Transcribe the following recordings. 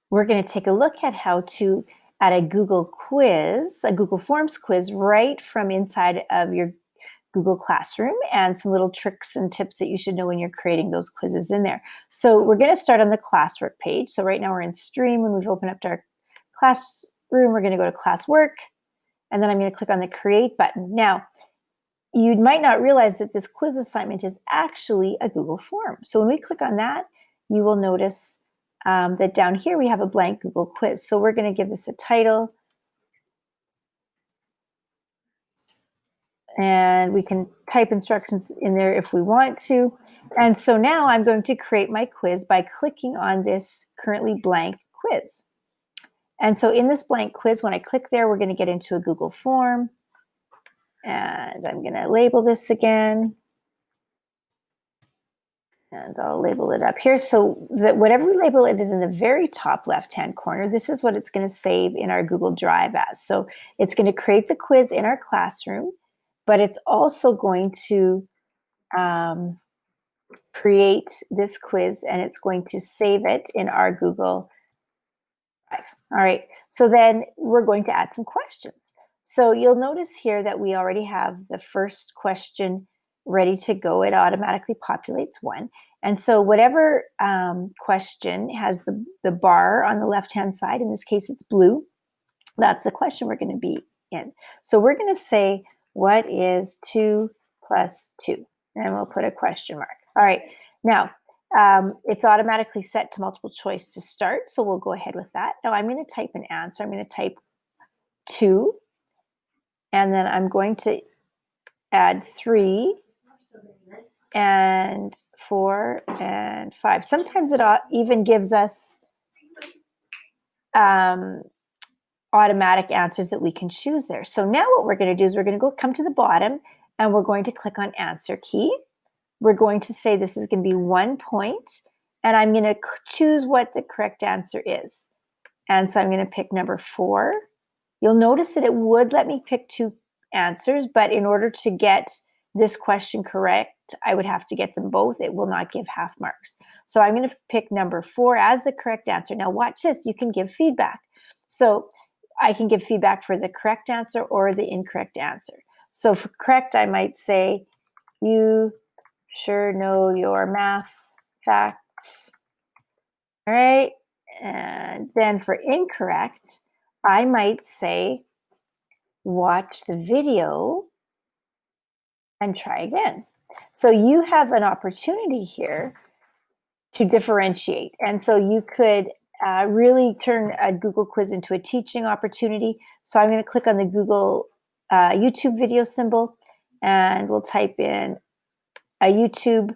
we're going to take a look at how to add a Google quiz, a Google Forms quiz, right from inside of your Google Classroom, and some little tricks and tips that you should know when you're creating those quizzes in there. So we're going to start on the Classwork page. So right now we're in Stream. When we've opened up our Classroom, we're going to go to Classwork, and then I'm going to click on the Create button. Now, you might not realize that this quiz assignment is actually a Google form. So when we click on that, you will notice that down here we have a blank Google quiz. So we're going to give this a title. And we can type instructions in there if we want to. And so now I'm going to create my quiz by clicking on this currently blank quiz. And so in this blank quiz, when I click there, we're going to get into a Google form. And I'm going to label this again. And I'll label it up here. So that whatever we label it in the very top left-hand corner, this is what it's going to save in our Google Drive as. So it's going to create the quiz in our classroom, but it's also going to create this quiz, and it's going to save it in our Google Drive. All right, so then we're going to add some questions. So you'll notice here that we already have the first question ready to go. It automatically populates one. And so whatever question has the bar on the left-hand side, in this case it's blue, that's the question we're going to be in. So we're going to say, what is 2 plus 2? And we'll put a question mark. All right, now it's automatically set to multiple choice to start, so we'll go ahead with that. Now I'm going to type an answer. I'm going to type 2, and then I'm going to add 3 and 4 and 5. Sometimes it even gives us automatic answers that we can choose there. So now what we're going to do is we're going to come to the bottom, and we're going to click on Answer Key. We're going to say this is going to be 1 point, and I'm going to choose what the correct answer is. And so I'm going to pick number 4. You'll notice that it would let me pick 2 answers, but in order to get this question correct, I would have to get them both. It will not give half marks. So I'm going to pick number 4 as the correct answer. Now watch this. You can give feedback. So I can give feedback for the correct answer or the incorrect answer. So for correct, I might say, you sure know your math facts. All right. And then for incorrect, I might say, watch the video and try again. So you have an opportunity here to differentiate. And so you could really turn a Google quiz into a teaching opportunity. So I'm going to click on the Google YouTube video symbol, and we'll type in a YouTube.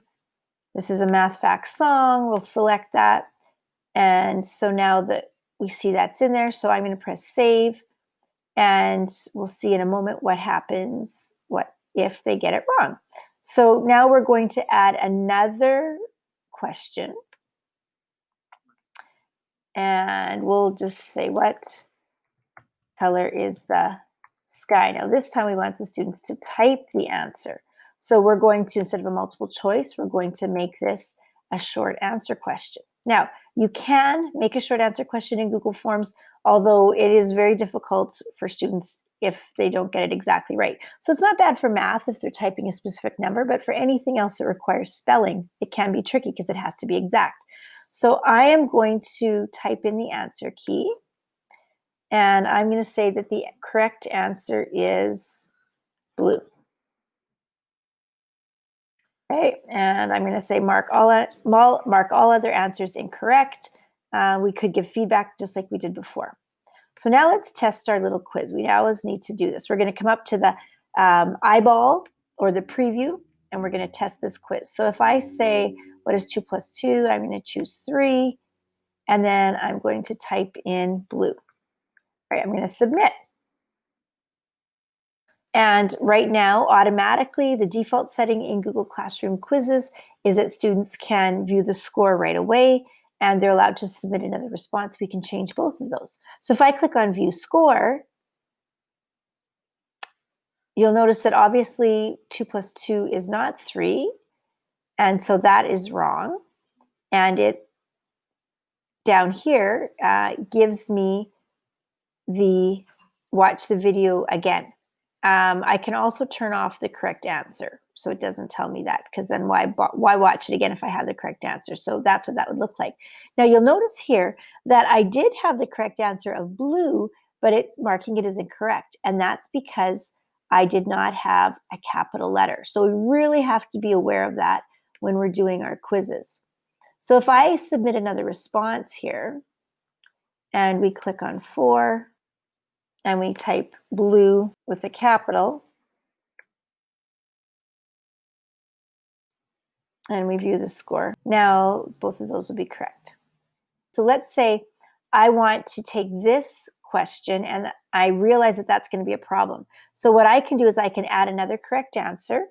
This is a math facts song. We'll select that. And so now that we see that's in there, so I'm going to press save, and we'll see in a moment what happens, what if they get it wrong. So now we're going to add another question, and we'll just say, what color is the sky? Now this time we want the students to type the answer. So we're going to, instead of a multiple choice, we're going to make this a short answer question. Now, you can make a short answer question in Google Forms, although it is very difficult for students if they don't get it exactly right. So it's not bad for math if they're typing a specific number, but for anything else that requires spelling, it can be tricky because it has to be exact. So I am going to type in the answer key, and I'm going to say that the correct answer is blue. Okay, and I'm going to say mark all other answers incorrect. We could give feedback just like we did before. So now let's test our little quiz. We always need to do this. We're going to come up to the eyeball or the preview, and we're going to test this quiz. So if I say, what is 2 plus 2? I'm going to choose 3, and then I'm going to type in blue. All right, I'm going to submit. And right now, automatically, the default setting in Google Classroom quizzes is that students can view the score right away, and they're allowed to submit another response. We can change both of those. So if I click on View Score, you'll notice that obviously 2 plus 2 is not 3, and so that is wrong. And it down here gives me the watch the video again. I can also turn off the correct answer, so it doesn't tell me that, because then why watch it again if I have the correct answer? So that's what that would look like. Now you'll notice here that I did have the correct answer of blue, but it's marking it as incorrect, and that's because I did not have a capital letter. So we really have to be aware of that when we're doing our quizzes. So if I submit another response here, and we click on 4, and we type blue with a capital, and we view the score. Now, both of those will be correct. So let's say I want to take this question and I realize that that's going to be a problem. So what I can do is I can add another correct answer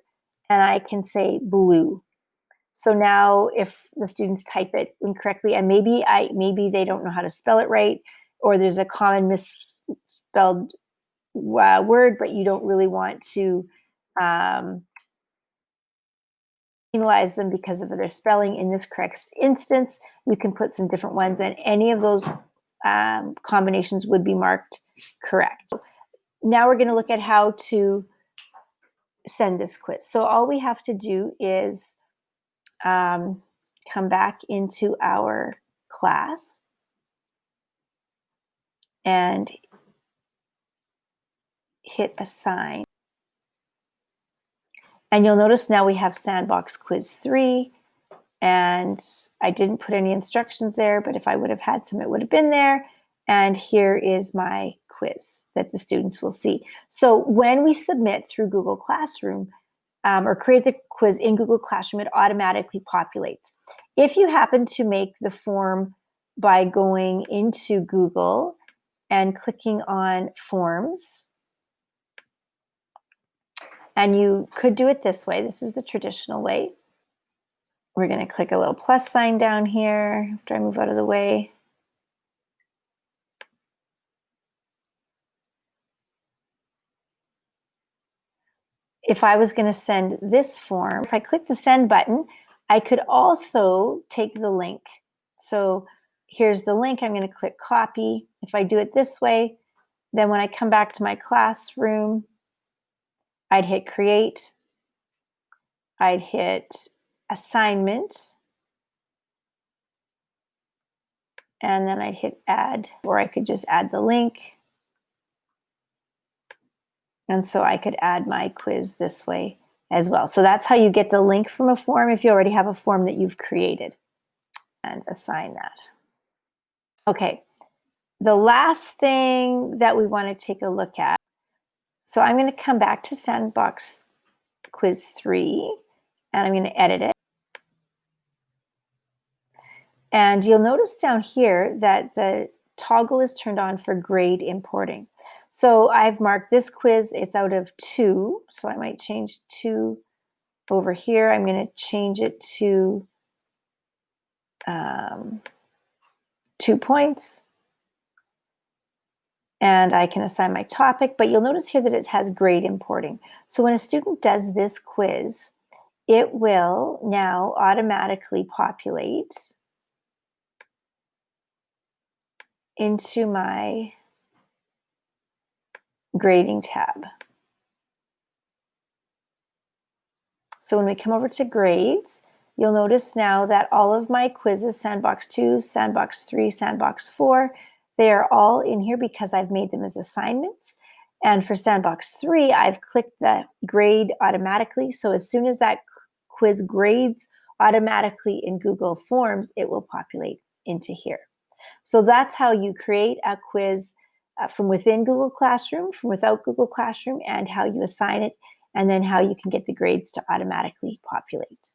and I can say blue. So now if the students type it incorrectly and maybe they don't know how to spell it right, or there's a common misspelled word, but you don't really want to penalize them because of their spelling. In this correct instance, you can put some different ones, and any of those combinations would be marked correct. Now we're going to look at how to send this quiz. So all we have to do is come back into our class and hit assign. And you'll notice now we have Sandbox Quiz 3, and I didn't put any instructions there, but if I would have had some, it would have been there. And here is my quiz that the students will see. So when we submit through Google Classroom or create the quiz in Google Classroom, it automatically populates. If you happen to make the form by going into Google and clicking on Forms, and you could do it this way. This is the traditional way. We're going to click a little plus sign down here after I move out of the way. If I was going to send this form, if I click the send button, I could also take the link. So here's the link. I'm going to click copy. If I do it this way, then when I come back to my classroom, I'd hit create. I'd hit assignment. And then I'd hit add, or I could just add the link. And so I could add my quiz this way as well. So that's how you get the link from a form if you already have a form that you've created, and assign that. Okay, the last thing that we want to take a look at. So I'm going to come back to Sandbox Quiz 3, and I'm going to edit it. And you'll notice down here that the toggle is turned on for grade importing. So I've marked this quiz, it's out of 2, so I might change 2 over here. I'm going to change it to 2 points. And I can assign my topic, but you'll notice here that it has grade importing. So when a student does this quiz, it will now automatically populate into my grading tab. So when we come over to grades, you'll notice now that all of my quizzes, Sandbox 2, Sandbox 3, Sandbox 4, they are all in here because I've made them as assignments. And for Sandbox 3, I've clicked the grade automatically. So as soon as that quiz grades automatically in Google Forms, it will populate into here. So that's how you create a quiz from within Google Classroom, from without Google Classroom, and how you assign it, and then how you can get the grades to automatically populate.